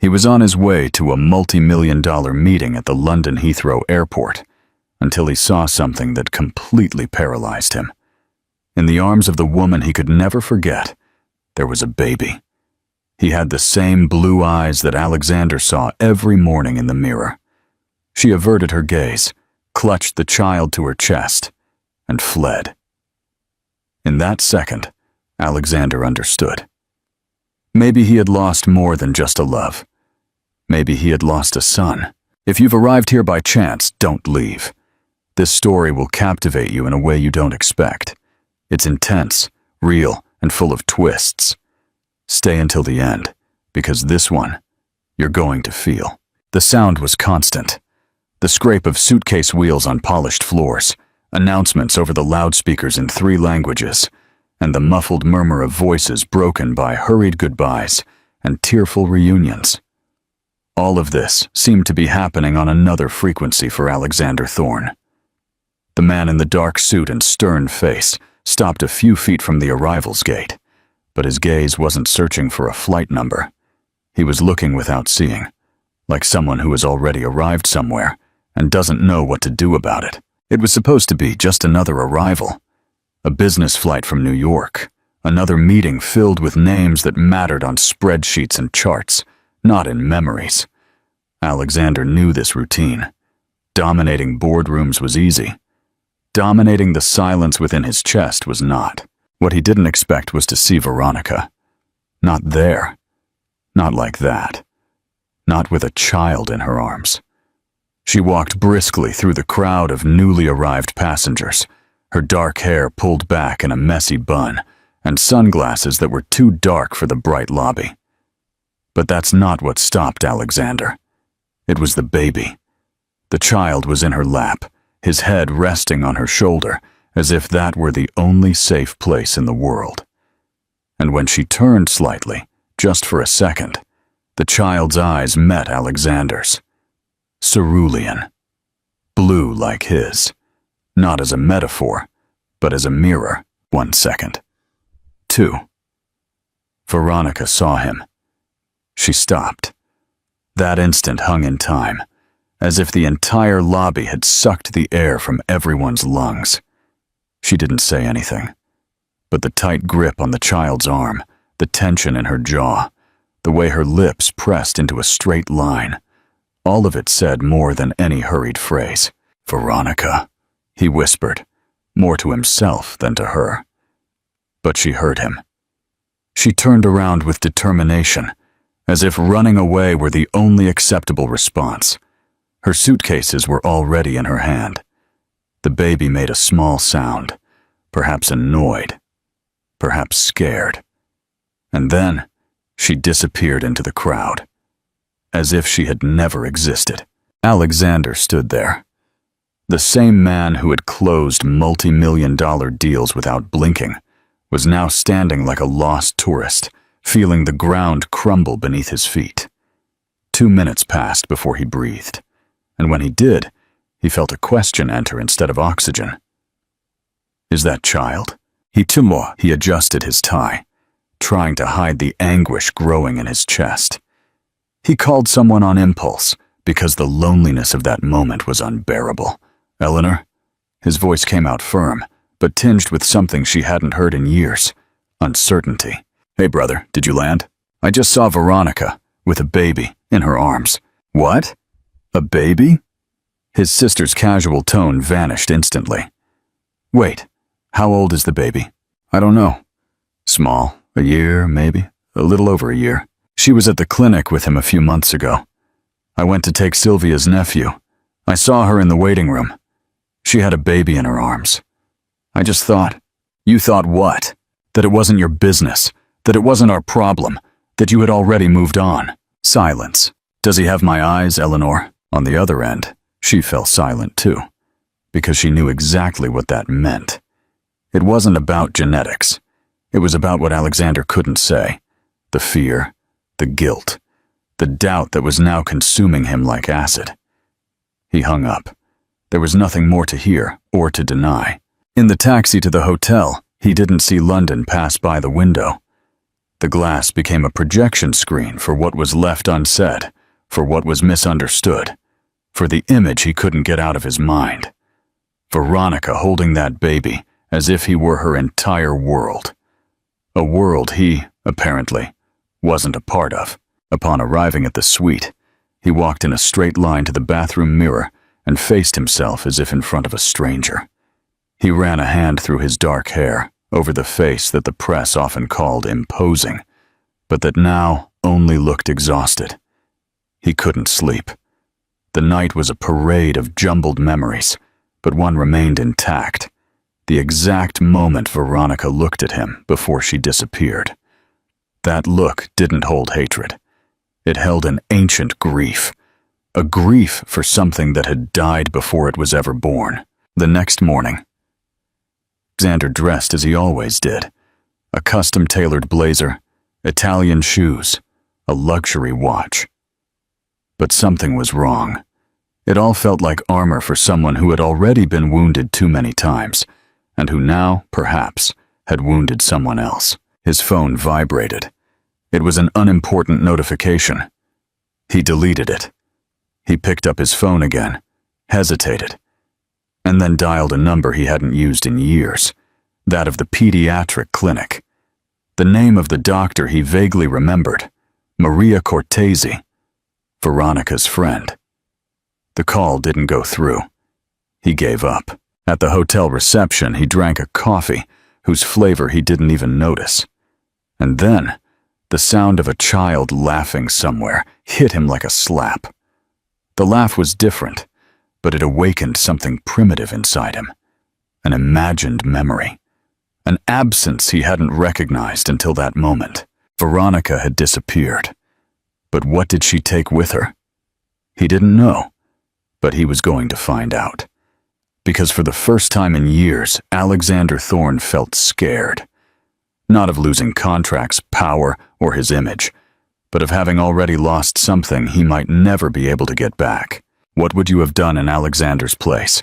He was on his way to a multi-million-dollar meeting at the London Heathrow airport until he saw something that completely paralyzed him. In the arms of the woman he could never forget, there was a baby. He had the same blue eyes that Alexander saw every morning in the mirror. She averted her gaze, clutched the child to her chest, and fled. In that second, Alexander understood. Maybe he had lost more than just a love. Maybe he had lost a son. If you've arrived here by chance, don't leave. This story will captivate you in a way you don't expect. It's intense, real, and full of twists. Stay until the end, because this one, you're going to feel. The sound was constant. The scrape of suitcase wheels on polished floors, announcements over the loudspeakers in 3 languages, and the muffled murmur of voices broken by hurried goodbyes and tearful reunions. All of this seemed to be happening on another frequency for Alexander Thorne. The man in the dark suit and stern face stopped a few feet from the arrivals gate, but his gaze wasn't searching for a flight number. He was looking without seeing, like someone who has already arrived somewhere and doesn't know what to do about it. It was supposed to be just another arrival, a business flight from New York, another meeting filled with names that mattered on spreadsheets and charts, not in memories. Alexander knew this routine. Dominating boardrooms was easy. Dominating the silence within his chest was not. What he didn't expect was to see Veronica. Not there. Not like that. Not with a child in her arms. She walked briskly through the crowd of newly arrived passengers, her dark hair pulled back in a messy bun, and sunglasses that were too dark for the bright lobby. But that's not what stopped Alexander. It was the baby. The child was in her lap, his head resting on her shoulder, as if that were the only safe place in the world. And when she turned slightly, just for a second, the child's eyes met Alexander's. Cerulean. Blue like his. Not as a metaphor, but as a mirror. 1 second. 2. Veronica saw him. She stopped. That instant hung in time, as if the entire lobby had sucked the air from everyone's lungs. She didn't say anything, but the tight grip on the child's arm, the tension in her jaw, the way her lips pressed into a straight line, all of it said more than any hurried phrase. "Veronica," he whispered, more to himself than to her. But she heard him. She turned around with determination, as if running away were the only acceptable response. Her suitcases were already in her hand. The baby made a small sound, perhaps annoyed, perhaps scared. And then she disappeared into the crowd, as if she had never existed. Alexander stood there. The same man who had closed multi-million-dollar deals without blinking was now standing like a lost tourist, feeling the ground crumble beneath his feet. 2 minutes passed before he breathed, and when he did, he felt a question enter instead of oxygen. Is that child? He adjusted his tie, trying to hide the anguish growing in his chest. He called someone on impulse, because the loneliness of that moment was unbearable. "Eleanor?" His voice came out firm, but tinged with something she hadn't heard in years. Uncertainty. "Hey brother, did you land? I just saw Veronica, with a baby, in her arms." "What? A baby?" His sister's casual tone vanished instantly. "Wait, how old is the baby?" "I don't know. Small, a year, maybe, a little over a year. She was at the clinic with him a few months ago. I went to take Sylvia's nephew. I saw her in the waiting room. She had a baby in her arms. I just thought." "You thought what? That it wasn't your business, that it wasn't our problem, that you had already moved on." Silence. "Does he have my eyes, Eleanor?" On the other end, she fell silent too, because she knew exactly what that meant. It wasn't about genetics. It was about what Alexander couldn't say. The fear, the guilt, the doubt that was now consuming him like acid. He hung up. There was nothing more to hear or to deny. In the taxi to the hotel, he didn't see London pass by the window. The glass became a projection screen for what was left unsaid, for what was misunderstood, for the image he couldn't get out of his mind. Veronica holding that baby as if he were her entire world. A world he, apparently, wasn't a part of. Upon arriving at the suite, he walked in a straight line to the bathroom mirror and faced himself as if in front of a stranger. He ran a hand through his dark hair, over the face that the press often called imposing, but that now only looked exhausted. He couldn't sleep. The night was a parade of jumbled memories, but one remained intact. The exact moment Veronica looked at him before she disappeared. That look didn't hold hatred. It held an ancient grief. A grief for something that had died before it was ever born. The next morning, Alexander dressed as he always did. A custom-tailored blazer, Italian shoes, a luxury watch. But something was wrong. It all felt like armor for someone who had already been wounded too many times, and who now, perhaps, had wounded someone else. His phone vibrated. It was an unimportant notification. He deleted it. He picked up his phone again, hesitated, and then dialed a number he hadn't used in years, that of the pediatric clinic. The name of the doctor he vaguely remembered, Maria Cortese, Veronica's friend. The call didn't go through. He gave up. At the hotel reception, he drank a coffee whose flavor he didn't even notice. And then, the sound of a child laughing somewhere hit him like a slap. The laugh was different, but it awakened something primitive inside him. An imagined memory. An absence he hadn't recognized until that moment. Veronica had disappeared. But what did she take with her? He didn't know, but he was going to find out. Because for the first time in years, Alexander Thorne felt scared. Not of losing contracts, power, or his image, but of having already lost something he might never be able to get back. What would you have done in Alexander's place?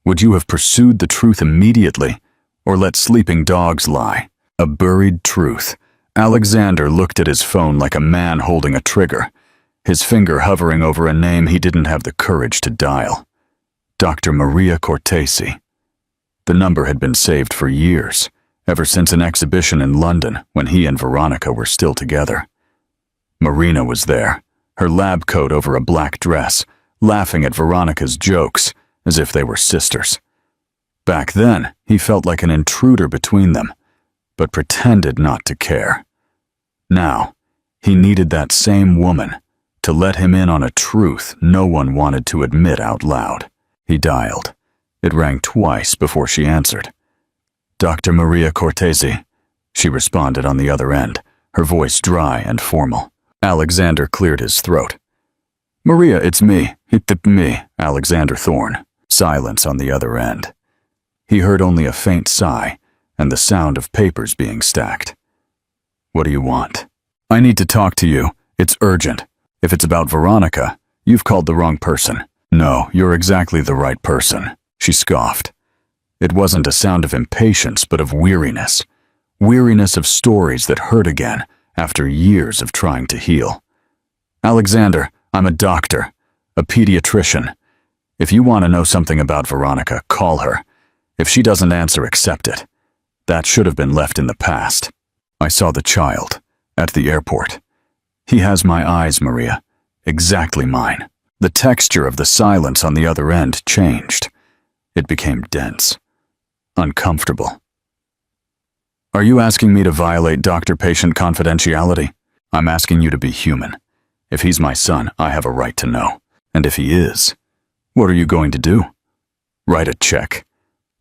Would you have pursued the truth immediately, or let sleeping dogs lie? A buried truth. Alexander looked at his phone like a man holding a trigger, his finger hovering over a name he didn't have the courage to dial. Dr. Maria Cortese. The number had been saved for years, ever since an exhibition in London when he and Veronica were still together. Marina was there, her lab coat over a black dress, laughing at Veronica's jokes as if they were sisters. Back then, he felt like an intruder between them, but pretended not to care. Now, he needed that same woman to let him in on a truth no one wanted to admit out loud. He dialed. It rang twice before she answered. Dr. Maria Cortese, she responded on the other end, her voice dry and formal. Alexander cleared his throat. Maria, it's me. Me, Alexander Thorne. Silence on the other end. He heard only a faint sigh and the sound of papers being stacked. What do you want? I need to talk to you. It's urgent. If it's about Veronica, you've called the wrong person. No, you're exactly the right person, she scoffed. It wasn't a sound of impatience, but of weariness. Weariness of stories that hurt again after years of trying to heal. Alexander, I'm a doctor, a pediatrician. If you want to know something about Veronica, call her. If she doesn't answer, accept it. That should have been left in the past. I saw the child at the airport. He has my eyes, Maria. Exactly mine. The texture of the silence on the other end changed. It became dense, uncomfortable. Are you asking me to violate doctor-patient confidentiality? I'm asking you to be human. If he's my son, I have a right to know. And if he is, what are you going to do? Write a check?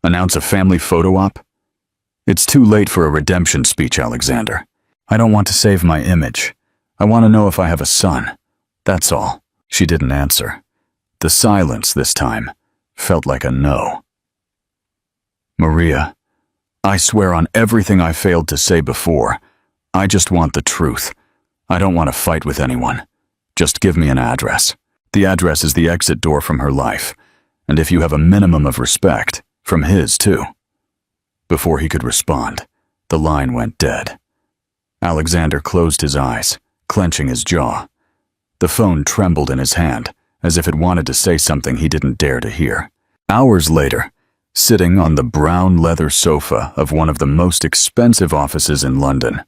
Announce a family photo op? It's too late for a redemption speech, Alexander. I don't want to save my image. I want to know if I have a son. That's all. She didn't answer. The silence this time felt like a no. Maria, I swear on everything I failed to say before. I just want the truth. I don't want to fight with anyone. Just give me an address. The address is the exit door from her life, and if you have a minimum of respect, from his too. Before he could respond, the line went dead. Alexander closed his eyes, clenching his jaw. The phone trembled in his hand, as if it wanted to say something he didn't dare to hear. Hours later, sitting on the brown leather sofa of one of the most expensive offices in London,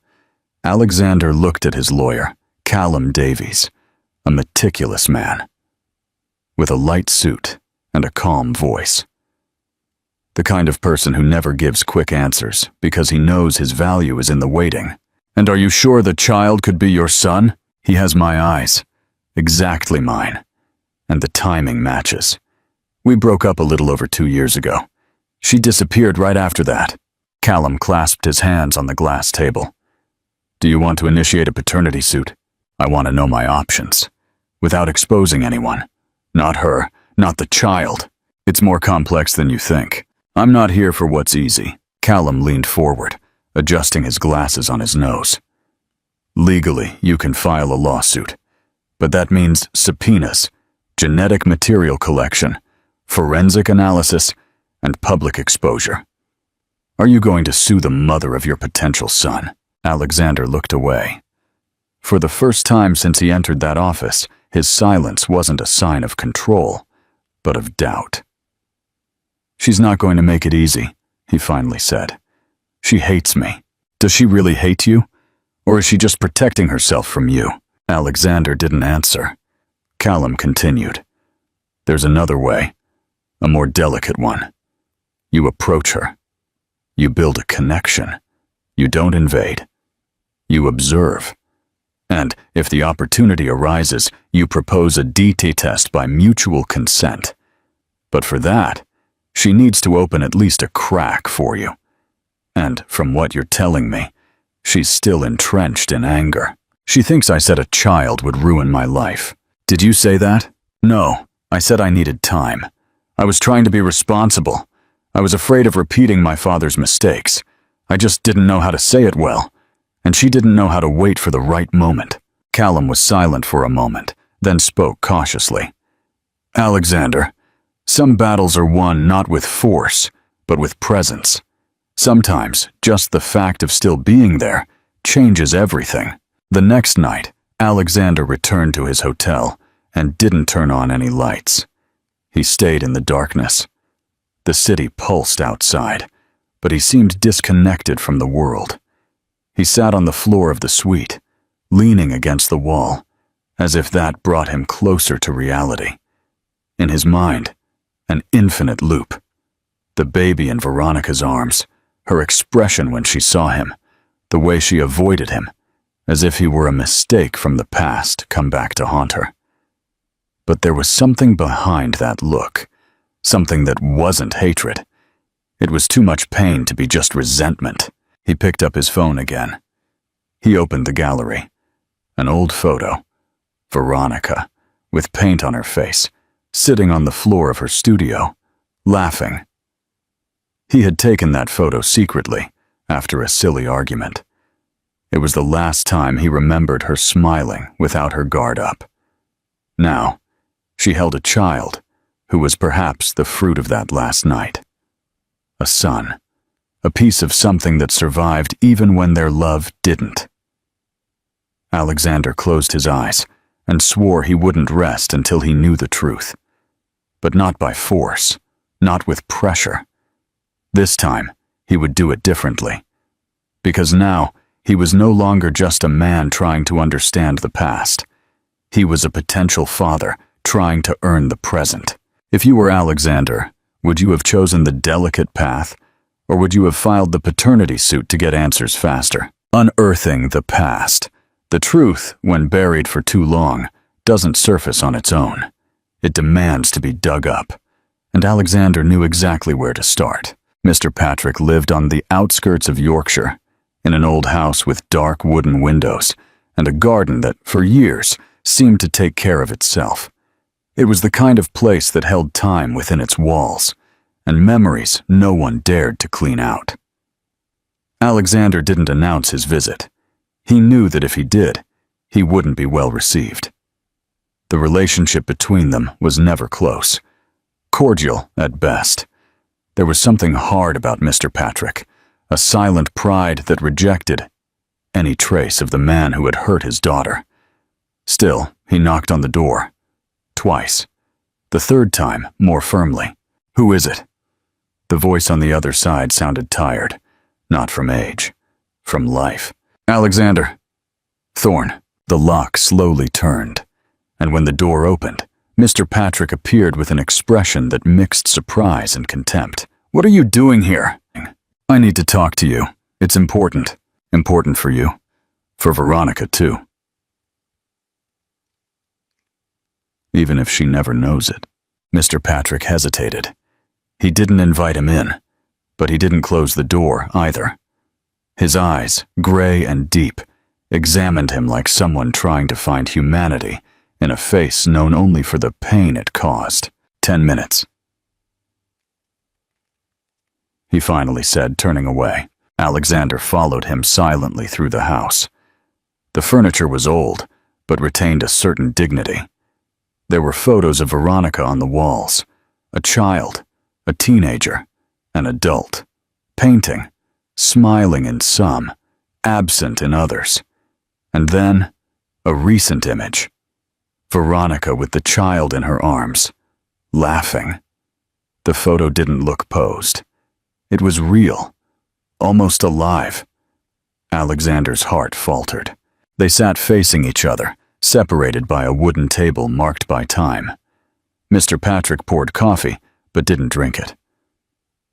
Alexander looked at his lawyer, Callum Davies, a meticulous man, with a light suit and a calm voice. The kind of person who never gives quick answers because he knows his value is in the waiting. "And are you sure the child could be your son? He has my eyes. Exactly mine. And the timing matches. We broke up a little over 2 years ago. She disappeared right after that." Callum clasped his hands on the glass table. "Do you want to initiate a paternity suit? I want to know my options. Without exposing anyone. Not her, not the child. It's more complex than you think. I'm not here for what's easy." Callum leaned forward, adjusting his glasses on his nose. "Legally, you can file a lawsuit. But that means subpoenas, genetic material collection, forensic analysis, and public exposure. Are you going to sue the mother of your potential son?" Alexander looked away. For the first time since he entered that office, his silence wasn't a sign of control, but of doubt. "She's not going to make it easy," he finally said. "She hates me." "Does she really hate you? Or is she just protecting herself from you?" Alexander didn't answer. Callum continued. "There's another way, a more delicate one. You approach her. You build a connection. You don't invade. You observe. And if the opportunity arises, you propose a DT test by mutual consent. But for that, she needs to open at least a crack for you. And from what you're telling me, she's still entrenched in anger. She thinks I said a child would ruin my life." "Did you say that?" "No, I said I needed time. I was trying to be responsible. I was afraid of repeating my father's mistakes. I just didn't know how to say it well. And she didn't know how to wait for the right moment." Callum was silent for a moment, then spoke cautiously. "Alexander, some battles are won not with force, but with presence. Sometimes just the fact of still being there changes everything." The next night, Alexander returned to his hotel and didn't turn on any lights. He stayed in the darkness. The city pulsed outside, but he seemed disconnected from the world. He sat on the floor of the suite, leaning against the wall, as if that brought him closer to reality. In his mind, an infinite loop. The baby in Veronica's arms, her expression when she saw him, the way she avoided him, as if he were a mistake from the past come back to haunt her. But there was something behind that look, something that wasn't hatred. It was too much pain to be just resentment. He picked up his phone again. He opened the gallery. An old photo. Veronica, with paint on her face, sitting on the floor of her studio, laughing. He had taken that photo secretly, after a silly argument. It was the last time he remembered her smiling without her guard up. Now, she held a child who was perhaps the fruit of that last night. A son, a piece of something that survived even when their love didn't. Alexander closed his eyes and swore he wouldn't rest until he knew the truth. But not by force, not with pressure. This time, he would do it differently. Because now, he was no longer just a man trying to understand the past. He was a potential father trying to earn the present. If you were Alexander, would you have chosen the delicate path, or would you have filed the paternity suit to get answers faster? Unearthing the past. The truth, when buried for too long, doesn't surface on its own. It demands to be dug up. And Alexander knew exactly where to start. Mr. Patrick lived on the outskirts of Yorkshire, in an old house with dark wooden windows, and a garden that, for years, seemed to take care of itself. It was the kind of place that held time within its walls, and memories no one dared to clean out. Alexander didn't announce his visit. He knew that if he did, he wouldn't be well received. The relationship between them was never close, cordial at best. There was something hard about Mr. Patrick, a silent pride that rejected, any trace of the man who had hurt his daughter. Still, he knocked on the door. Twice. The third time, more firmly. "Who is it?" The voice on the other side sounded tired, not from age, from life. "Alexander." "Thorne." The lock slowly turned, and when the door opened, Mr. Patrick appeared with an expression that mixed surprise and contempt. "What are you doing here?" "I need to talk to you. It's important. Important for you. For Veronica, too. Even if she never knows it." Mr. Patrick hesitated. He didn't invite him in, but he didn't close the door either. His eyes, gray and deep, examined him like someone trying to find humanity in a face known only for the pain it caused. 10 minutes. He finally said, turning away. Alexander followed him silently through the house. The furniture was old, but retained a certain dignity. There were photos of Veronica on the walls, a child, a teenager, an adult, painting, smiling in some, absent in others. And then, a recent image. Veronica with the child in her arms, laughing. The photo didn't look posed. It was real, almost alive. Alexander's heart faltered. They sat facing each other, separated by a wooden table marked by time. Mr. Patrick poured coffee, but didn't drink it.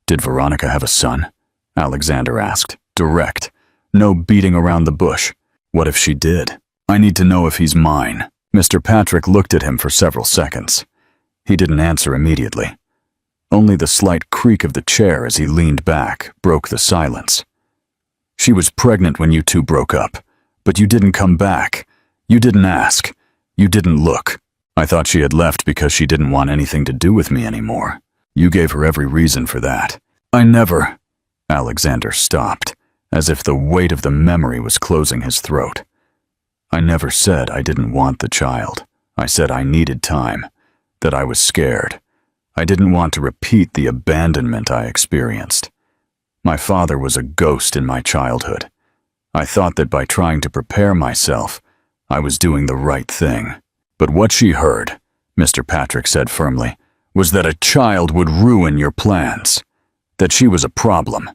"Did Veronica have a son?" Alexander asked. Direct. No beating around the bush. "What if she did? I need to know if he's mine." Mr. Patrick looked at him for several seconds. He didn't answer immediately. Only the slight creak of the chair as he leaned back broke the silence. "She was pregnant when you two broke up, but you didn't come back. You didn't ask. You didn't look. I thought she had left because she didn't want anything to do with me anymore. You gave her every reason for that." "I never—" Alexander stopped, as if the weight of the memory was closing his throat. "I never said I didn't want the child. I said I needed time, that I was scared. I didn't want to repeat the abandonment I experienced. My father was a ghost in my childhood. I thought that by trying to prepare myself, I was doing the right thing. But what she heard," Mr. Patrick said firmly, "was that a child would ruin your plans. That she was a problem.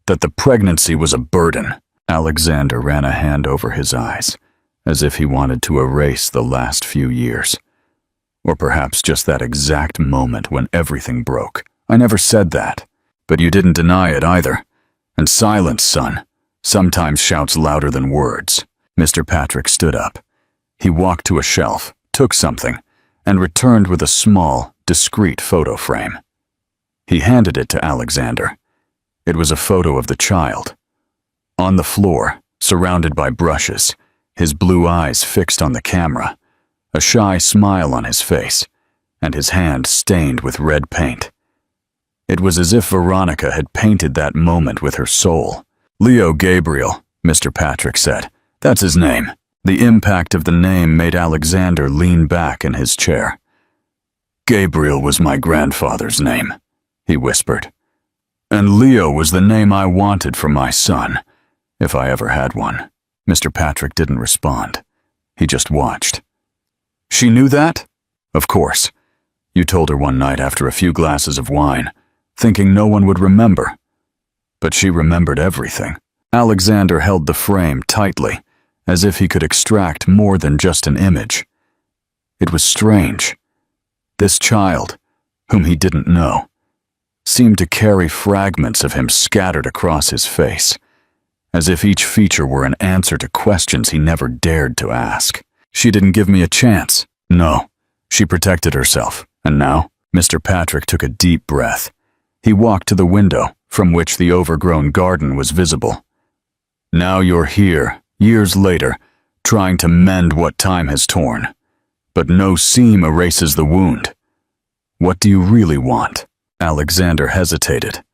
That the pregnancy was a burden." Alexander ran a hand over his eyes, as if he wanted to erase the last few years. Or perhaps just that exact moment when everything broke. "I never said that. But you didn't deny it either. And silence, son, sometimes shouts louder than words." Mr. Patrick stood up. He walked to a shelf, took something, and returned with a small, discreet photo frame. He handed it to Alexander. It was a photo of the child. On the floor, surrounded by brushes, his blue eyes fixed on the camera, a shy smile on his face, and his hand stained with red paint. It was as if Veronica had painted that moment with her soul. "Leo Gabriel," Mr. Patrick said. "That's his name." The impact of the name made Alexander lean back in his chair. "Gabriel was my grandfather's name," he whispered. "And Leo was the name I wanted for my son, if I ever had one." Mr. Patrick didn't respond. He just watched. "She knew that?" "Of course. You told her one night after a few glasses of wine, thinking no one would remember. But she remembered everything." Alexander held the frame tightly, as if he could extract more than just an image. It was strange. This child, whom he didn't know, seemed to carry fragments of him scattered across his face, as if each feature were an answer to questions he never dared to ask. "She didn't give me a chance." "No, she protected herself. And now?" Mr. Patrick took a deep breath. He walked to the window, from which the overgrown garden was visible. "Now you're here, years later, trying to mend what time has torn. But no seam erases the wound. What do you really want?" Alexander hesitated,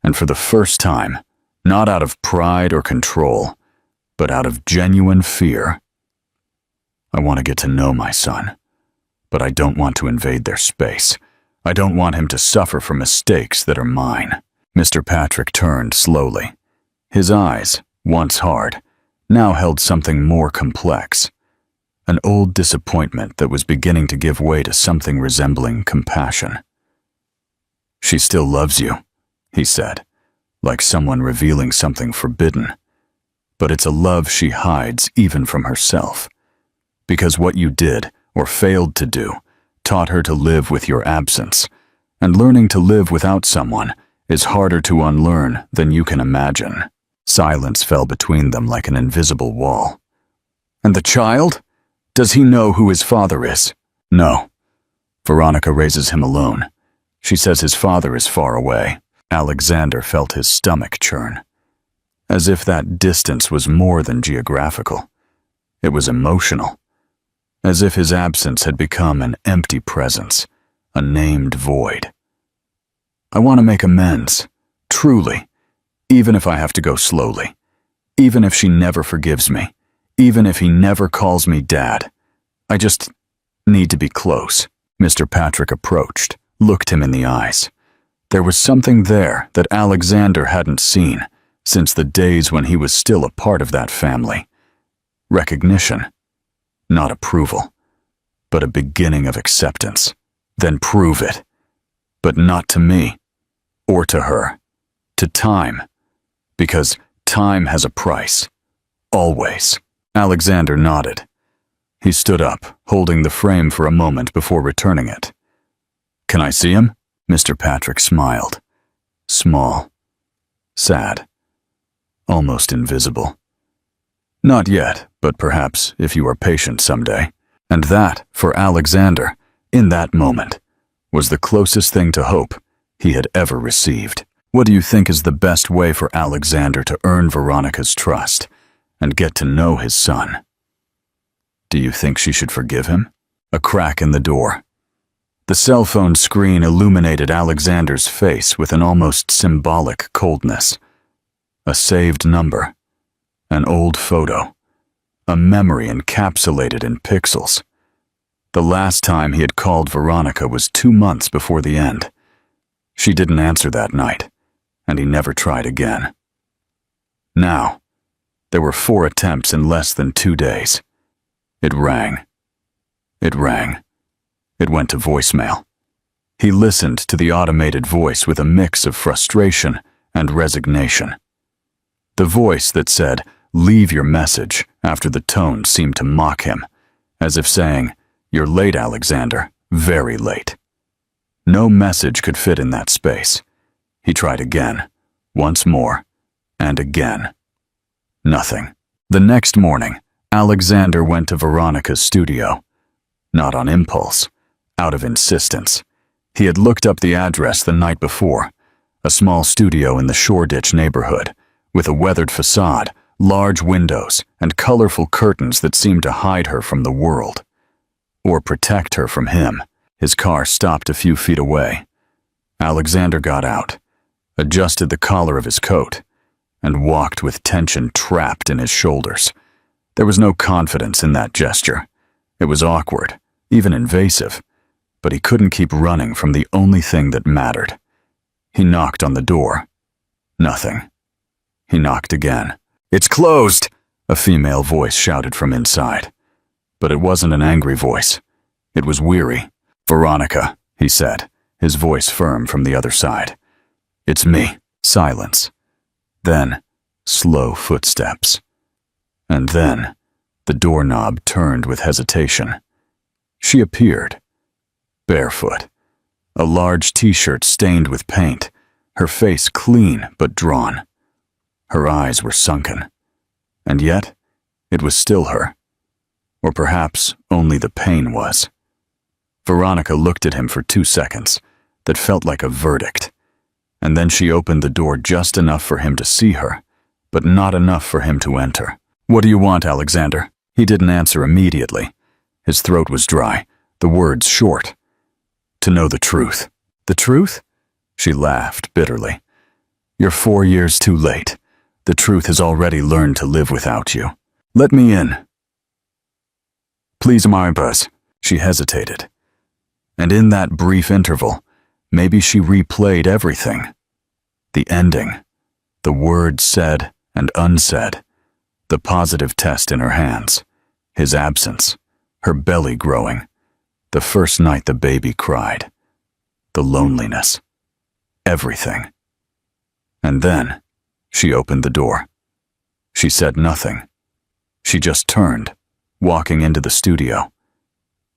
and for the first time, not out of pride or control, but out of genuine fear. "I want to get to know my son, but I don't want to invade their space. I don't want him to suffer for mistakes that are mine." Mr. Patrick turned slowly. His eyes, once hard, now held something more complex. An old disappointment that was beginning to give way to something resembling compassion. "She still loves you," he said, like someone revealing something forbidden. "But it's a love she hides even from herself. Because what you did, or failed to do, taught her to live with your absence, and learning to live without someone is harder to unlearn than you can imagine." Silence fell between them like an invisible wall. "And the child? Does he know who his father is?" "No." Veronica raises him alone. She says his father is far away. Alexander felt his stomach churn. As if that distance was more than geographical. It was emotional. As if his absence had become an empty presence, a named void. "I want to make amends, truly, even if I have to go slowly, even if she never forgives me, even if he never calls me Dad. I just need to be close." Mr. Patrick approached, looked him in the eyes. There was something there that Alexander hadn't seen since the days when he was still a part of that family. Recognition, not approval, but a beginning of acceptance. "Then prove it. But not to me, or to her, to time, because time has a price, always." Alexander nodded. He stood up, holding the frame for a moment before returning it. "Can I see him?" Mr. Patrick smiled. Small, sad, almost invisible. "Not yet, but perhaps if you are patient someday." And that, for Alexander, in that moment, was the closest thing to hope he had ever received. What do you think is the best way for Alexander to earn Veronica's trust and get to know his son? Do you think she should forgive him? A crack in the door. The cell phone screen illuminated Alexander's face with an almost symbolic coldness. A saved number. An old photo. A memory encapsulated in pixels. The last time he had called Veronica was 2 months before the end. She didn't answer that night, and he never tried again. Now, there were 4 attempts in less than 2 days. It rang. It rang. It went to voicemail. He listened to the automated voice with a mix of frustration and resignation. The voice that said, "Leave your message," after the tone seemed to mock him, as if saying, "You're late, Alexander, very late." No message could fit in that space. He tried again, once more, and again. Nothing. The next morning, Alexander went to Veronica's studio. Not on impulse, out of insistence. He had looked up the address the night before, a small studio in the Shoreditch neighborhood, with a weathered facade, large windows, and colorful curtains that seemed to hide her from the world. Or protect her from him. His car stopped a few feet away. Alexander got out, adjusted the collar of his coat, and walked with tension trapped in his shoulders. There was no confidence in that gesture. It was awkward, even invasive, but he couldn't keep running from the only thing that mattered. He knocked on the door. Nothing. He knocked again. "It's closed!" a female voice shouted from inside. But it wasn't an angry voice. It was weary. "Veronica," he said, his voice firm from the other side. "It's me." Silence. Then, slow footsteps. And then, the doorknob turned with hesitation. She appeared. Barefoot. A large t-shirt stained with paint, her face clean but drawn. Her eyes were sunken. And yet, it was still her. Or perhaps only the pain was. Veronica looked at him for 2 seconds, that felt like a verdict. And then she opened the door just enough for him to see her, but not enough for him to enter. "What do you want, Alexander?" He didn't answer immediately. His throat was dry, the words short. "To know the truth." "The truth?" She laughed bitterly. "You're 4 years too late. The truth has already learned to live without you. Let me in." "Please, my buzz." She hesitated. And in that brief interval, maybe she replayed everything. The ending, the words said and unsaid, The positive test in her hands, his absence, her belly growing, the first night the baby cried, the loneliness, everything. And then she opened the door. She said nothing. She just turned, walking into the studio.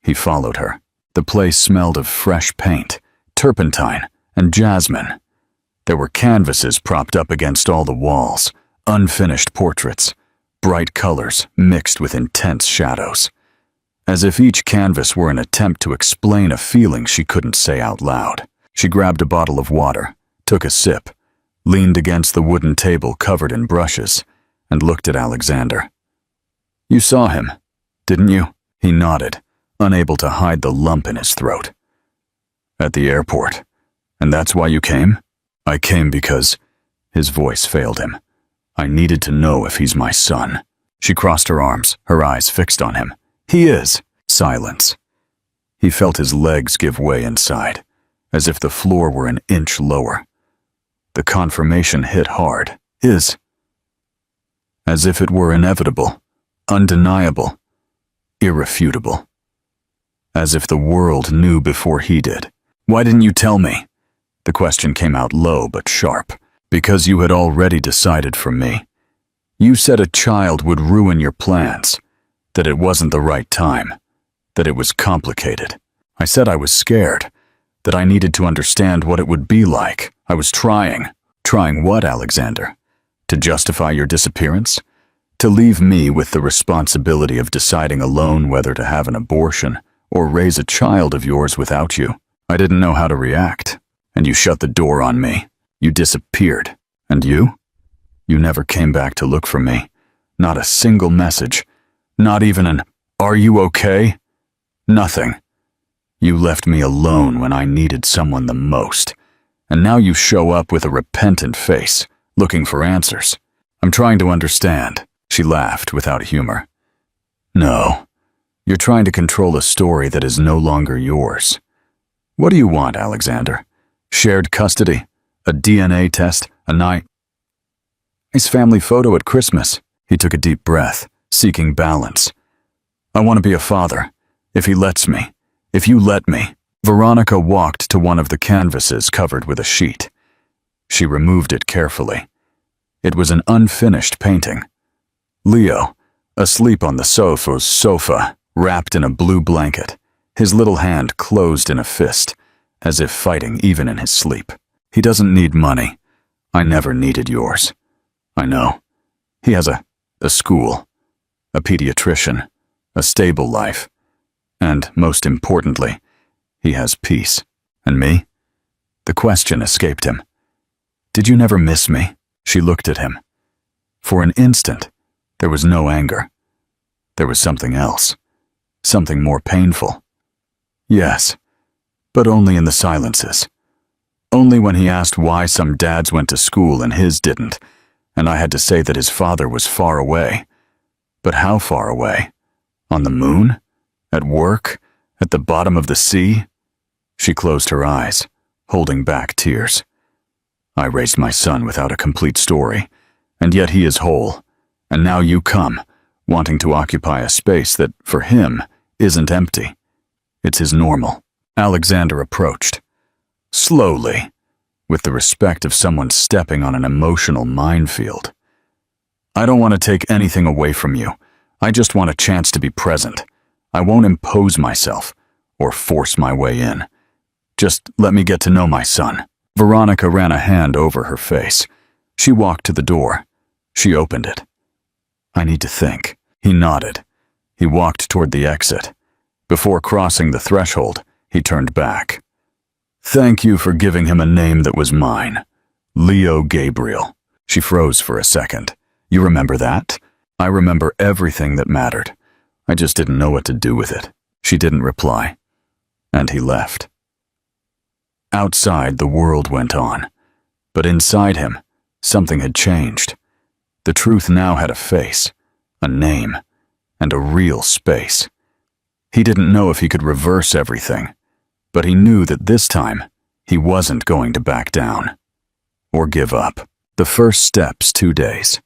He followed her. The place smelled of fresh paint, turpentine, and jasmine. There were canvases propped up against all the walls, unfinished portraits, bright colors mixed with intense shadows. As if each canvas were an attempt to explain a feeling she couldn't say out loud. She grabbed a bottle of water, took a sip, leaned against the wooden table covered in brushes, and looked at Alexander. "You saw him, didn't you?" He nodded, unable to hide the lump in his throat. "At the airport. And that's why you came?" "I came because..." His voice failed him. "I needed to know if he's my son." She crossed her arms, her eyes fixed on him. "He is." Silence. He felt his legs give way inside, as if the floor were an inch lower. The confirmation hit hard. "Is." As if it were inevitable, undeniable, irrefutable. As if the world knew before he did. "Why didn't you tell me?" The question came out low but sharp. "Because you had already decided for me. You said a child would ruin your plans, that it wasn't the right time, that it was complicated. I said I was scared, that I needed to understand what it would be like. I was trying." "Trying what, Alexander? To justify your disappearance? To leave me with the responsibility of deciding alone whether to have an abortion or raise a child of yours without you? I didn't know how to react, and you shut the door on me. You disappeared. And you? You never came back to look for me. Not a single message. Not even an, 'Are you okay?' Nothing. You left me alone when I needed someone the most. And now you show up with a repentant face, looking for answers. I'm trying to understand." She laughed without humor. "No. You're trying to control a story that is no longer yours. What do you want, Alexander? Shared custody? A DNA test? A nice family photo at Christmas?" He took a deep breath, seeking balance. "I want to be a father, if he lets me. If you let me." Veronica walked to one of the canvases covered with a sheet. She removed it carefully. It was an unfinished painting. Leo, asleep on the sofa, wrapped in a blue blanket, his little hand closed in a fist, as if fighting even in his sleep. "He doesn't need money. I never needed yours. I know. He has a school, a pediatrician, a stable life, and, most importantly, he has peace. And me?" The question escaped him. "Did you never miss me?" She looked at him. For an instant, there was no anger. There was something else, something more painful. "Yes, but only in the silences. Only when he asked why some dads went to school and his didn't, and I had to say that his father was far away. But how far away? On the moon? At work? At the bottom of the sea?" She closed her eyes, holding back tears. "I raised my son without a complete story, and yet he is whole. And now you come, wanting to occupy a space that, for him, isn't empty. It's his normal." Alexander approached. Slowly, with the respect of someone stepping on an emotional minefield. "I don't want to take anything away from you. I just want a chance to be present. I won't impose myself or force my way in. Just let me get to know my son." Veronica ran a hand over her face. She walked to the door. She opened it. "I need to think." He nodded. He walked toward the exit. Before crossing the threshold, he turned back. "Thank you for giving him a name that was mine. Leo Gabriel." She froze for a second. "You remember that?" "I remember everything that mattered. I just didn't know what to do with it." She didn't reply. And he left. Outside, the world went on. But inside him, something had changed. The truth now had a face, a name, and a real space. He didn't know if he could reverse everything, but he knew that this time, he wasn't going to back down. Or give up. The first steps 2 days.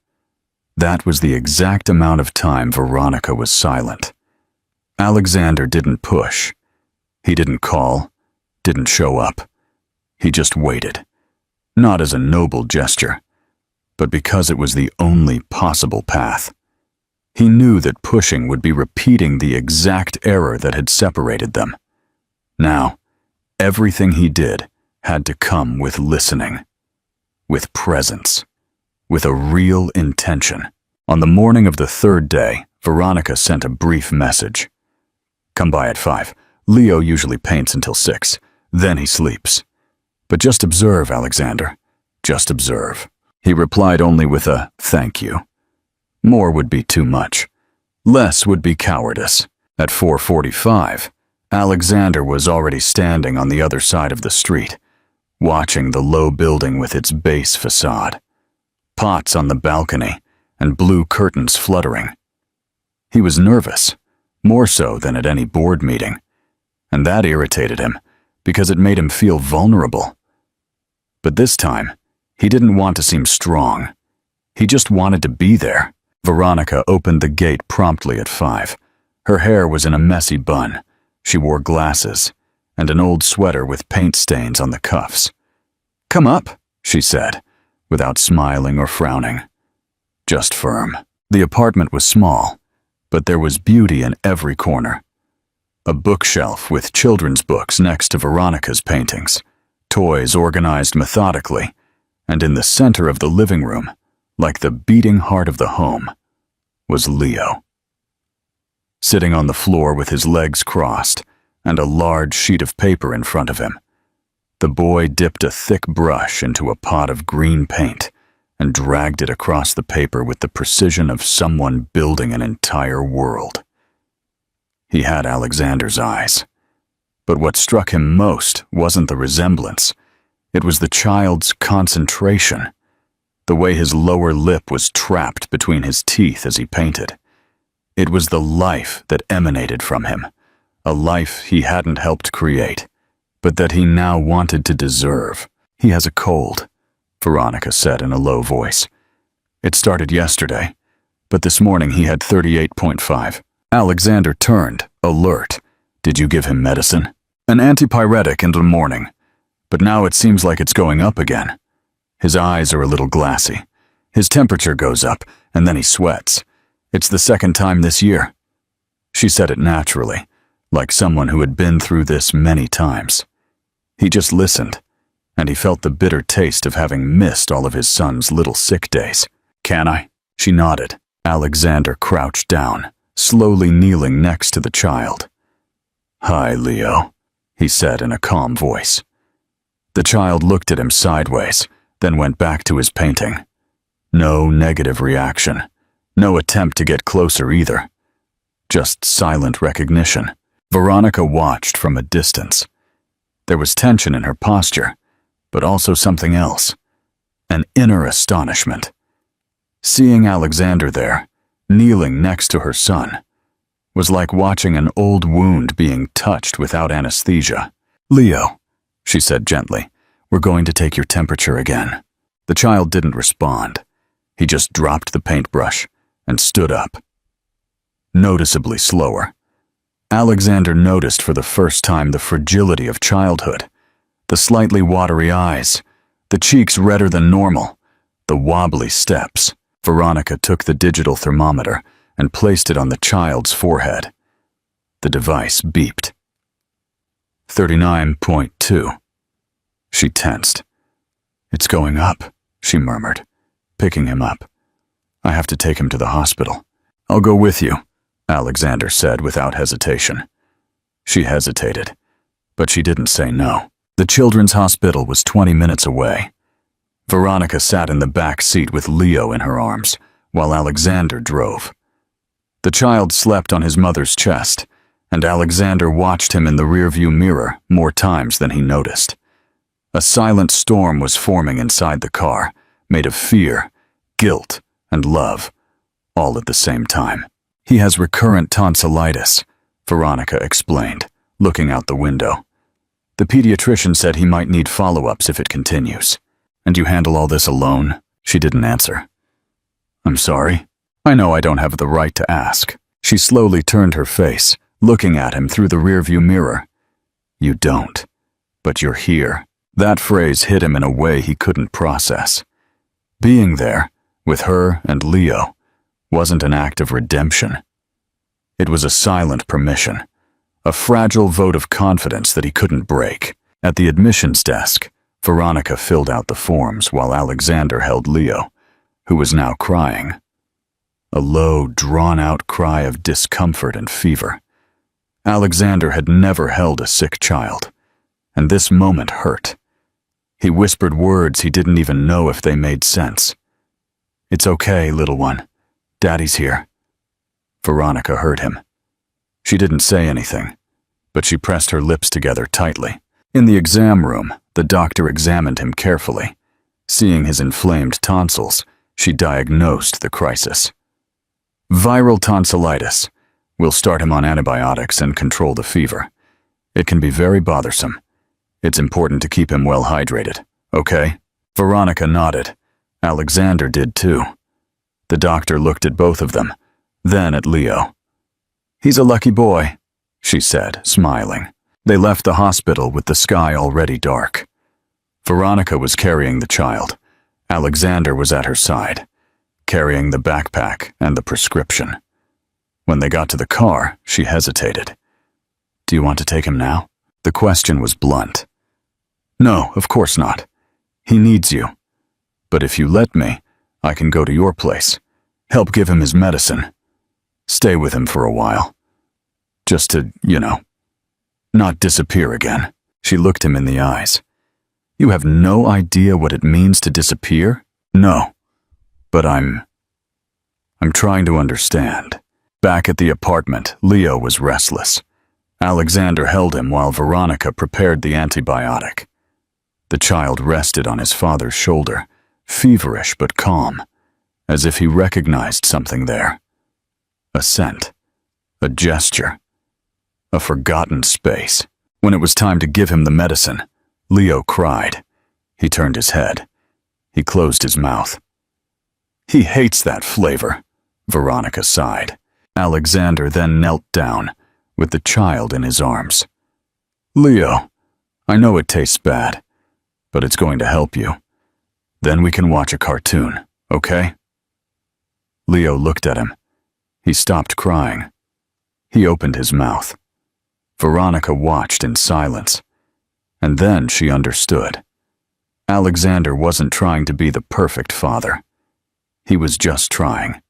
That was the exact amount of time Veronica was silent. Alexander didn't push. He didn't call, didn't show up. He just waited. Not as a noble gesture, but because it was the only possible path. He knew that pushing would be repeating the exact error that had separated them. Now, everything he did had to come with listening, with presence, with a real intention. On the morning of the third day, Veronica sent a brief message. "Come by at 5. Leo usually paints until 6. Then he sleeps. But just observe, Alexander. Just observe." He replied only with a "thank you." More would be too much. Less would be cowardice. At 4:45, Alexander was already standing on the other side of the street, watching the low building with its base facade, pots on the balcony and blue curtains fluttering. He was nervous, more so than at any board meeting, and that irritated him because it made him feel vulnerable. But this time, he didn't want to seem strong. He just wanted to be there. Veronica opened the gate promptly at 5. Her hair was in a messy bun. She wore glasses and an old sweater with paint stains on the cuffs. "Come up," she said, without smiling or frowning. Just firm. The apartment was small, but there was beauty in every corner. A bookshelf with children's books next to Veronica's paintings, toys organized methodically, and in the center of the living room, like the beating heart of the home, was Leo. Sitting on the floor with his legs crossed and a large sheet of paper in front of him, the boy dipped a thick brush into a pot of green paint and dragged it across the paper with the precision of someone building an entire world. He had Alexander's eyes, but what struck him most wasn't the resemblance. It was the child's concentration, the way his lower lip was trapped between his teeth as he painted. It was the life that emanated from him, a life he hadn't helped create, but that he now wanted to deserve. "He has a cold," Veronica said in a low voice. "It started yesterday, but this morning he had 38.5. Alexander turned, alert. "Did you give him medicine?" "An antipyretic in the morning, but now it seems like it's going up again. His eyes are a little glassy. His temperature goes up, and then he sweats. It's the second time this year." She said it naturally, like someone who had been through this many times. He just listened, and he felt the bitter taste of having missed all of his son's little sick days. "Can I?" She nodded. Alexander crouched down, slowly kneeling next to the child. "Hi, Leo," he said in a calm voice. The child looked at him sideways, then went back to his painting. No negative reaction, no attempt to get closer either. Just silent recognition. Veronica watched from a distance. There was tension in her posture, but also something else, an inner astonishment. Seeing Alexander there, kneeling next to her son, was like watching an old wound being touched without anesthesia. "Leo," she said gently, "we're going to take your temperature again." The child didn't respond. He just dropped the paintbrush and stood up. Noticeably slower. Alexander noticed for the first time the fragility of childhood, the slightly watery eyes, the cheeks redder than normal, the wobbly steps. Veronica took the digital thermometer and placed it on the child's forehead. The device beeped. 39.2. She tensed. "It's going up," she murmured, picking him up. "I have to take him to the hospital." "I'll go with you," Alexander said without hesitation. She hesitated, but she didn't say no. The children's hospital was 20 minutes away. Veronica sat in the back seat with Leo in her arms, while Alexander drove. The child slept on his mother's chest, and Alexander watched him in the rearview mirror more times than he noticed. A silent storm was forming inside the car, made of fear, guilt, and love, all at the same time. "He has recurrent tonsillitis," Veronica explained, looking out the window. "The pediatrician said he might need follow-ups if it continues." "And you handle all this alone?" She didn't answer. "I'm sorry," I know I don't have the right to ask. She slowly turned her face, looking at him through the rearview mirror. You don't. But you're here. That phrase hit him in a way he couldn't process. Being there, with her and Leo, wasn't an act of redemption. It was a silent permission, a fragile vote of confidence that he couldn't break. At the admissions desk, Veronica filled out the forms while Alexander held Leo, who was now crying. A low, drawn-out cry of discomfort and fever. Alexander had never held a sick child, and this moment hurt. He whispered words he didn't even know if they made sense. It's okay, little one. Daddy's here. Veronica heard him. She didn't say anything, but she pressed her lips together tightly. In the exam room, the doctor examined him carefully. Seeing his inflamed tonsils, she diagnosed the crisis. Viral tonsillitis. We'll start him on antibiotics and control the fever. It can be very bothersome. It's important to keep him well hydrated, okay? Veronica nodded. Alexander did too. The doctor looked at both of them, then at Leo. He's a lucky boy, she said, smiling. They left the hospital with the sky already dark. Veronica was carrying the child. Alexander was at her side, carrying the backpack and the prescription. When they got to the car, she hesitated. Do you want to take him now? The question was blunt. No, of course not. He needs you. But if you let me, I can go to your place, help give him his medicine. Stay with him for a while. Just to, not disappear again. She looked him in the eyes. You have no idea what it means to disappear? No. But I'm trying to understand. Back at the apartment, Leo was restless. Alexander held him while Veronica prepared the antibiotic. The child rested on his father's shoulder, feverish but calm, as if he recognized something there. A scent, a gesture, a forgotten space. When it was time to give him the medicine, Leo cried. He turned his head. He closed his mouth. He hates that flavor, Veronica sighed. Alexander then knelt down, with the child in his arms. Leo, I know it tastes bad, but it's going to help you. Then we can watch a cartoon, okay? Leo looked at him. He stopped crying. He opened his mouth. Veronica watched in silence, and then she understood. Alexander wasn't trying to be the perfect father. He was just trying.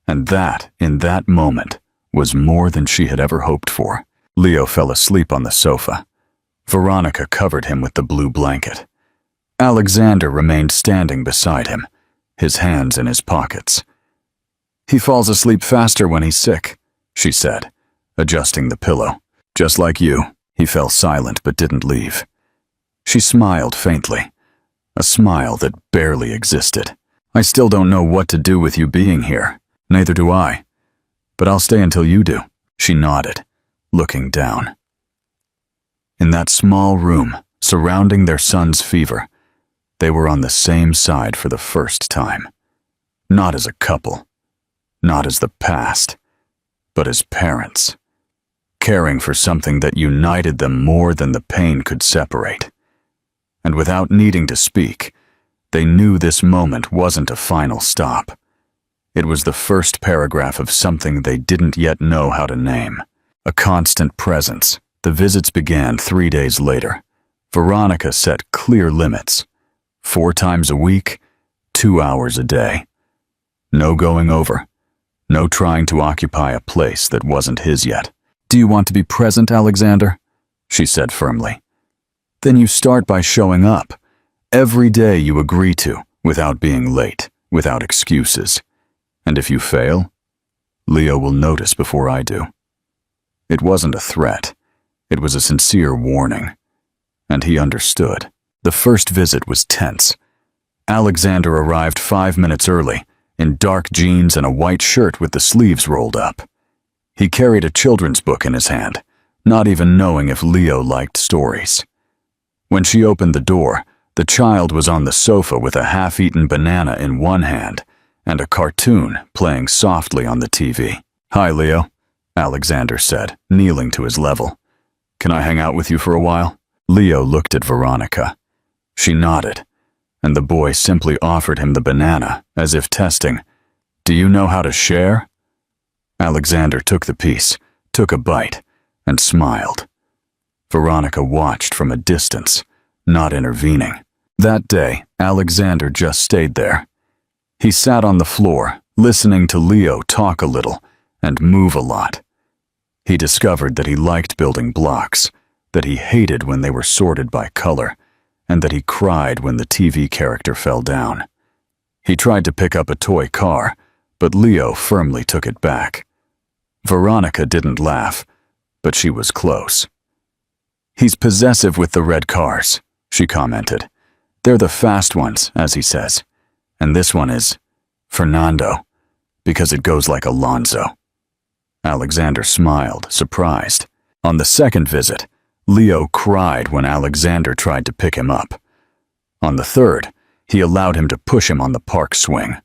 And that, in that moment, was more than she had ever hoped for. Leo fell asleep on the sofa. Veronica covered him with the blue blanket. Alexander remained standing beside him, his hands in his pockets. He falls asleep faster when he's sick, she said, adjusting the pillow. Just like you. He fell silent but didn't leave. She smiled faintly, a smile that barely existed. I still don't know what to do with you being here. Neither do I. But I'll stay until you do. She nodded, looking down. In that small room, surrounding their son's fever, they were on the same side for the first time. Not as a couple, not as the past, but as parents, caring for something that united them more than the pain could separate. And without needing to speak, they knew this moment wasn't a final stop. It was the first paragraph of something they didn't yet know how to name. A constant presence. The visits began 3 days later. Veronica set clear limits. 4 times a week, 2 hours a day. No going over. No trying to occupy a place that wasn't his yet. Do you want to be present, Alexander? She said firmly. Then you start by showing up. Every day you agree to, without being late, without excuses. And if you fail, Leo will notice before I do. It wasn't a threat. It was a sincere warning. And he understood. The first visit was tense. Alexander arrived 5 minutes early, in dark jeans and a white shirt with the sleeves rolled up. He carried a children's book in his hand, not even knowing if Leo liked stories. When she opened the door, the child was on the sofa with a half-eaten banana in one hand and a cartoon playing softly on the TV. "Hi, Leo," Alexander said, kneeling to his level. "Can I hang out with you for a while?" Leo looked at Veronica. She nodded, and the boy simply offered him the banana, as if testing, "Do you know how to share?" Alexander took the piece, took a bite, and smiled. Veronica watched from a distance, not intervening. That day, Alexander just stayed there. He sat on the floor, listening to Leo talk a little and move a lot. He discovered that he liked building blocks, that he hated when they were sorted by color, and that he cried when the TV character fell down. He tried to pick up a toy car, but Leo firmly took it back. Veronica didn't laugh, but she was close. "He's possessive with the red cars," she commented. "They're the fast ones, as he says. And this one is Fernando, because it goes like Alonzo." Alexander smiled, surprised. On the second visit, Leo cried when Alexander tried to pick him up. On the third, he allowed him to push him on the park swing.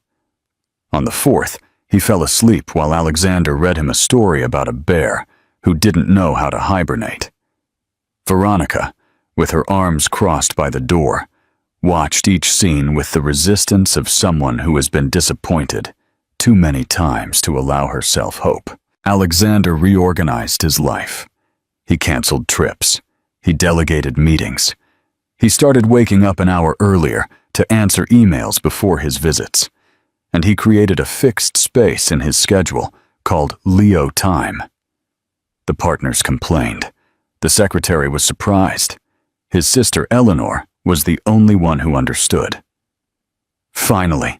On the fourth, he fell asleep while Alexander read him a story about a bear who didn't know how to hibernate. Veronica, with her arms crossed by the door, watched each scene with the resistance of someone who has been disappointed too many times to allow herself hope. Alexander reorganized his life. He canceled trips. He delegated meetings. He started waking up an hour earlier to answer emails before his visits. And he created a fixed space in his schedule called Leo Time. The partners complained. The secretary was surprised. His sister Eleanor was the only one who understood. "Finally,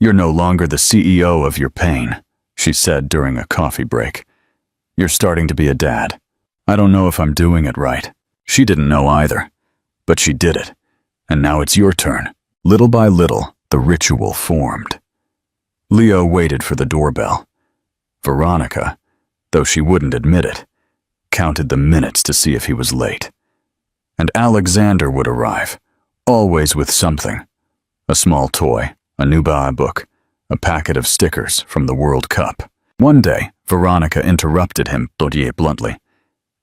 you're no longer the CEO of your pain," she said during a coffee break. "You're starting to be a dad. I don't know if I'm doing it right." She didn't know either, but she did it, and now it's your turn. Little by little, the ritual formed. Leo waited for the doorbell. Veronica, though she wouldn't admit it, counted the minutes to see if he was late. And Alexander would arrive, always with something. A small toy, a new book, a packet of stickers from the World Cup. One day, Veronica interrupted him bluntly.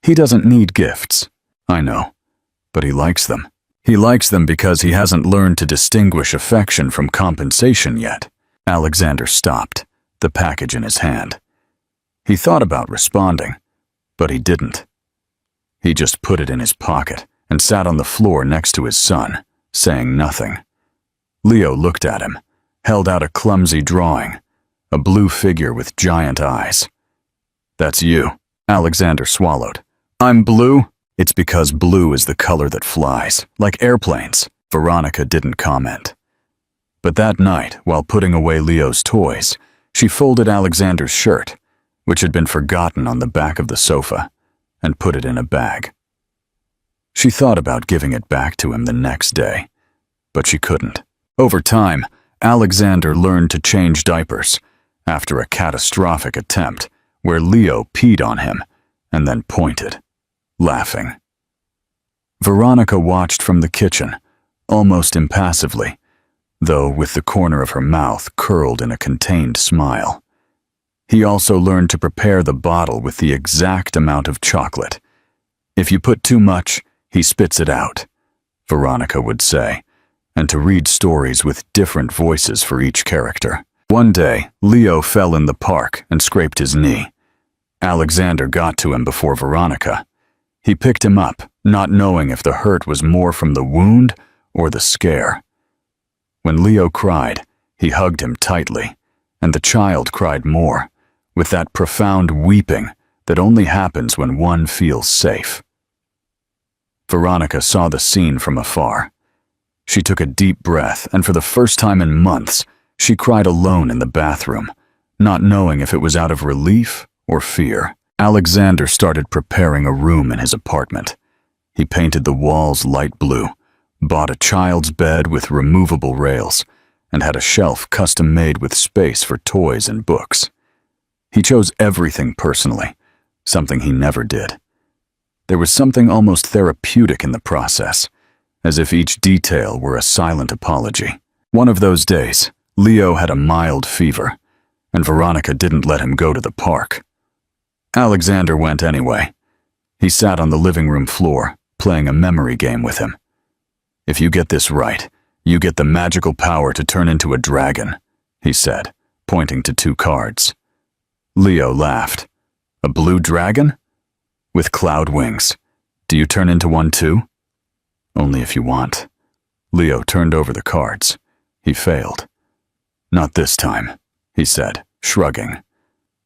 "He doesn't need gifts." "I know, but he likes them. He likes them because he hasn't learned to distinguish affection from compensation yet." Alexander stopped, the package in his hand. He thought about responding, but he didn't. He just put it in his pocket and sat on the floor next to his son, saying nothing. Leo looked at him, held out a clumsy drawing, a blue figure with giant eyes. "That's you." Alexander swallowed. "I'm blue?" "It's because blue is the color that flies, like airplanes." Veronica didn't comment. But that night, while putting away Leo's toys, she folded Alexander's shirt, which had been forgotten on the back of the sofa, and put it in a bag. She thought about giving it back to him the next day, but she couldn't. Over time, Alexander learned to change diapers after a catastrophic attempt where Leo peed on him and then pointed, laughing. Veronica watched from the kitchen, almost impassively, though with the corner of her mouth curled in a contained smile. He also learned to prepare the bottle with the exact amount of chocolate. "If you put too much, he spits it out," Veronica would say, and to read stories with different voices for each character. One day, Leo fell in the park and scraped his knee. Alexander got to him before Veronica. He picked him up, not knowing if the hurt was more from the wound or the scare. When Leo cried, he hugged him tightly, and the child cried more, with that profound weeping that only happens when one feels safe. Veronica saw the scene from afar. She took a deep breath, and for the first time in months, she cried alone in the bathroom, not knowing if it was out of relief or fear. Alexander started preparing a room in his apartment. He painted the walls light blue, bought a child's bed with removable rails, and had a shelf custom-made with space for toys and books. He chose everything personally, something he never did. There was something almost therapeutic in the process, as if each detail were a silent apology. One of those days, Leo had a mild fever, and Veronica didn't let him go to the park. Alexander went anyway. He sat on the living room floor, playing a memory game with him. "If you get this right, you get the magical power to turn into a dragon," he said, pointing to 2 cards. Leo laughed. "A blue dragon? With cloud wings. Do you turn into one too?" "Only if you want." Leo turned over the cards. He failed. "Not this time," he said, shrugging.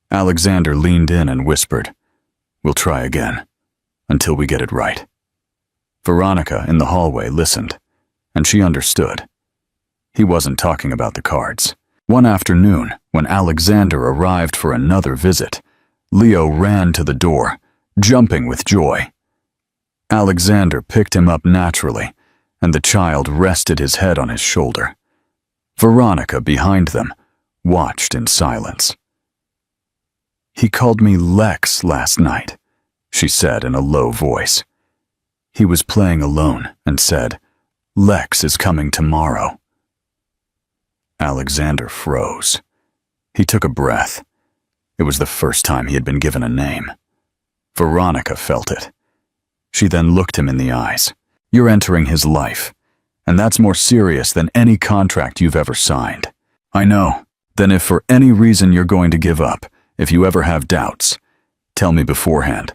Alexander leaned in and whispered, "We'll try again, until we get it right." Veronica in the hallway listened, and she understood. He wasn't talking about the cards. One afternoon, when Alexander arrived for another visit, Leo ran to the door, jumping with joy. Alexander picked him up naturally, and the child rested his head on his shoulder. Veronica, behind them, watched in silence. "He called me Lex last night," she said in a low voice. "He was playing alone and said, 'Lex is coming tomorrow.'" Alexander froze. He took a breath. It was the first time he had been given a name. Veronica felt it. She then looked him in the eyes. "You're entering his life, and that's more serious than any contract you've ever signed. I know. Then if for any reason you're going to give up, if you ever have doubts, tell me beforehand.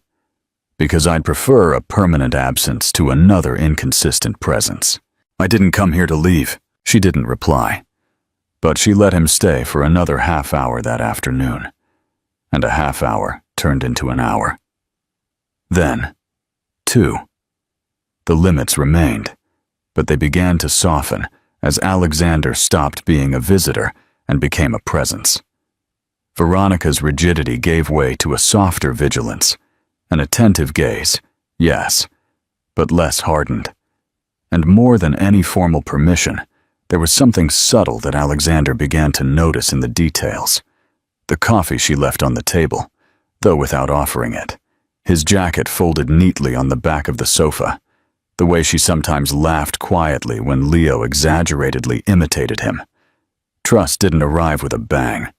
Because I'd prefer a permanent absence to another inconsistent presence." "I didn't come here to leave," she didn't reply. But she let him stay for another half hour that afternoon, and a half hour turned into an hour. Then, 2. The limits remained, but they began to soften as Alexander stopped being a visitor and became a presence. Veronica's rigidity gave way to a softer vigilance, an attentive gaze, yes, but less hardened. And more than any formal permission, there was something subtle that Alexander began to notice in the details. The coffee she left on the table, though without offering it. His jacket folded neatly on the back of the sofa. The way she sometimes laughed quietly when Leo exaggeratedly imitated him. Trust didn't arrive with a bang.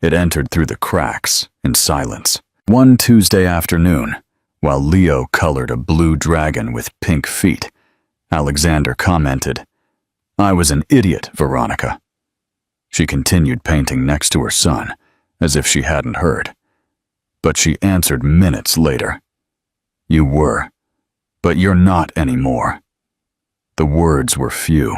It entered through the cracks, in silence. One Tuesday afternoon, while Leo colored a blue dragon with pink feet, Alexander commented, "I was an idiot, Veronica." She continued painting next to her son, as if she hadn't heard. But she answered minutes later, "You were, but you're not anymore." The words were few,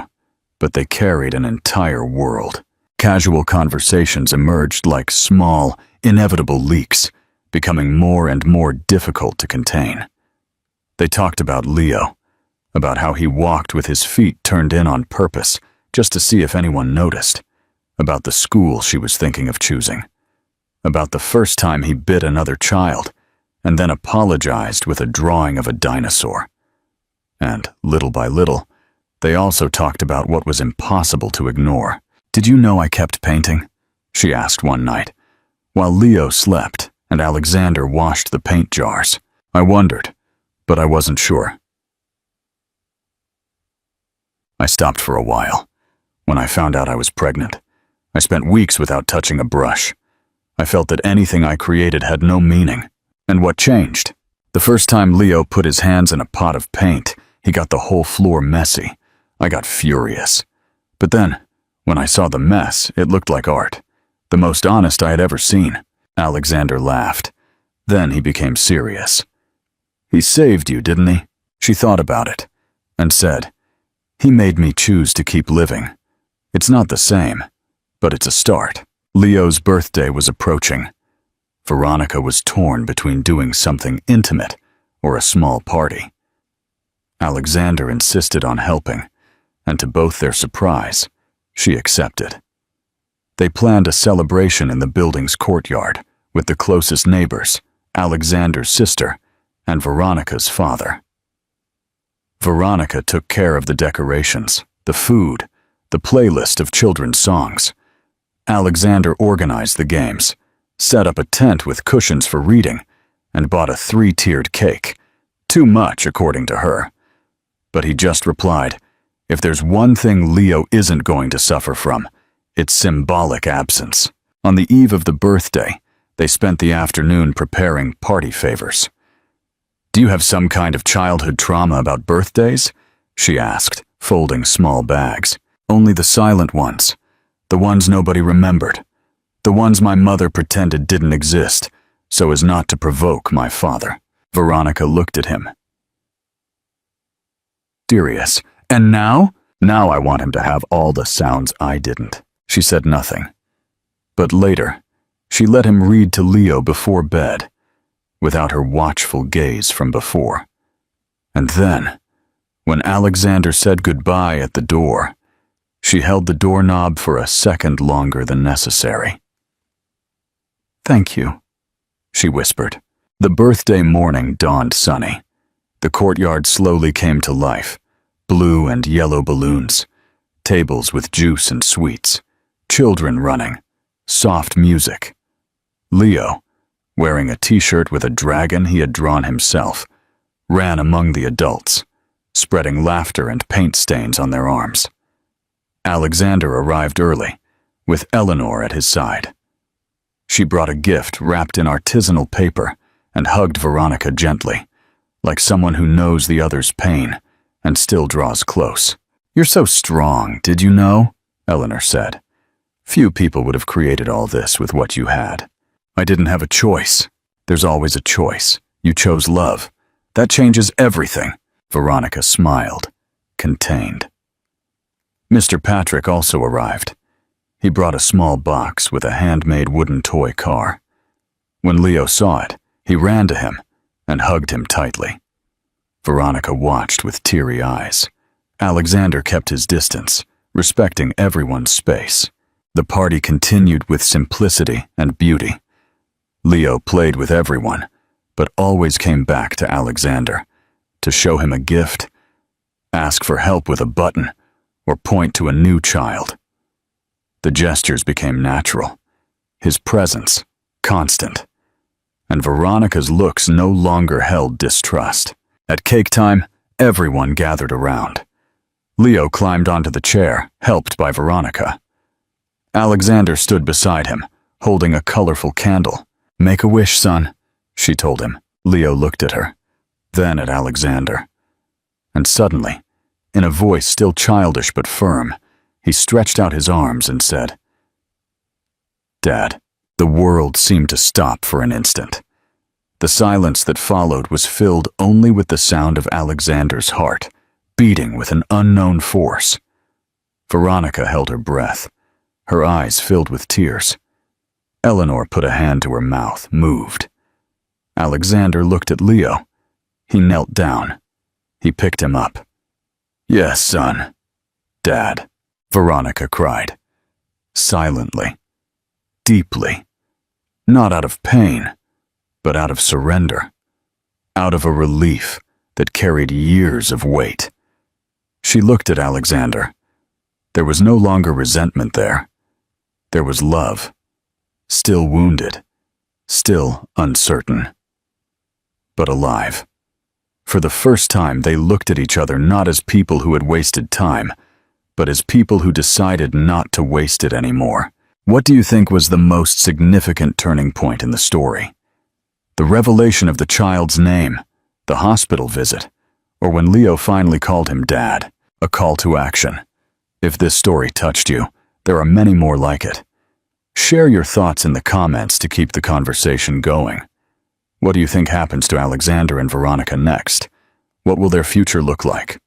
but they carried an entire world. Casual conversations emerged like small, inevitable leaks, becoming more and more difficult to contain. They talked about Leo, about how he walked with his feet turned in on purpose, just to see if anyone noticed, about the school she was thinking of choosing, about the first time he bit another child, and then apologized with a drawing of a dinosaur. And, little by little, they also talked about what was impossible to ignore. "Did you know I kept painting?" she asked one night, while Leo slept and Alexander washed the paint jars. "I wondered, but I wasn't sure." "I stopped for a while. When I found out I was pregnant, I spent weeks without touching a brush. I felt that anything I created had no meaning. And what changed? The first time Leo put his hands in a pot of paint, he got the whole floor messy. I got furious. But then, when I saw the mess, it looked like art. The most honest I had ever seen." Alexander laughed. Then he became serious. "He saved you, didn't he?" She thought about it, and said, "He made me choose to keep living. It's not the same, but it's a start." Leo's birthday was approaching. Veronica was torn between doing something intimate or a small party. Alexander insisted on helping, and to both their surprise, she accepted. They planned a celebration in the building's courtyard with the closest neighbors, Alexander's sister, and Veronica's father. Veronica took care of the decorations, the food, the playlist of children's songs. Alexander organized the games, set up a tent with cushions for reading, and bought a 3-tiered cake. Too much, according to her. But he just replied, "If there's one thing Leo isn't going to suffer from, its symbolic absence. On the eve of the birthday, they spent the afternoon preparing party favors. "Do you have some kind of childhood trauma about birthdays?" she asked, folding small bags. "Only the silent ones. The ones nobody remembered. The ones my mother pretended didn't exist, so as not to provoke my father." Veronica looked at him. Serious. "And now?" "Now I want him to have all the sounds I didn't." She said nothing. But later, she let him read to Leo before bed, without her watchful gaze from before. And then, when Alexander said goodbye at the door, she held the doorknob for a second longer than necessary. "Thank you," she whispered. The birthday morning dawned sunny. The courtyard slowly came to life, blue and yellow balloons, tables with juice and sweets, children running, soft music. Leo, wearing a t-shirt with a dragon he had drawn himself, ran among the adults, spreading laughter and paint stains on their arms. Alexander arrived early, with Eleanor at his side. She brought a gift wrapped in artisanal paper and hugged Veronica gently, like someone who knows the other's pain and still draws close. "You're so strong, did you know?" Eleanor said. "Few people would have created all this with what you had." "I didn't have a choice." "There's always a choice. You chose love. That changes everything." Veronica smiled, contained. Mr. Patrick also arrived. He brought a small box with a handmade wooden toy car. When Leo saw it, he ran to him and hugged him tightly. Veronica watched with teary eyes. Alexander kept his distance, respecting everyone's space. The party continued with simplicity and beauty. Leo played with everyone, but always came back to Alexander to show him a gift, ask for help with a button, or point to a new child. The gestures became natural, his presence constant, and Veronica's looks no longer held distrust. At cake time, everyone gathered around. Leo climbed onto the chair, helped by Veronica. Alexander stood beside him, holding a colorful candle. "Make a wish, son," she told him. Leo looked at her, then at Alexander. And suddenly, in a voice still childish but firm, he stretched out his arms and said, "Dad." The world seemed to stop for an instant. The silence that followed was filled only with the sound of Alexander's heart, beating with an unknown force. Veronica held her breath, her eyes filled with tears. Eleanor put a hand to her mouth, moved. Alexander looked at Leo. He knelt down. He picked him up. "Yes, son. Dad," Veronica cried. Silently, deeply, not out of pain, but out of surrender, out of a relief that carried years of weight. She looked at Alexander. There was no longer resentment there. There was love, still wounded, still uncertain, but alive. For the first time, they looked at each other not as people who had wasted time, but as people who decided not to waste it anymore. What do you think was the most significant turning point in the story? The revelation of the child's name, the hospital visit, or when Leo finally called him Dad, a call to action? If this story touched you, there are many more like it. Share your thoughts in the comments to keep the conversation going. What do you think happens to Alexander and Veronica next? What will their future look like?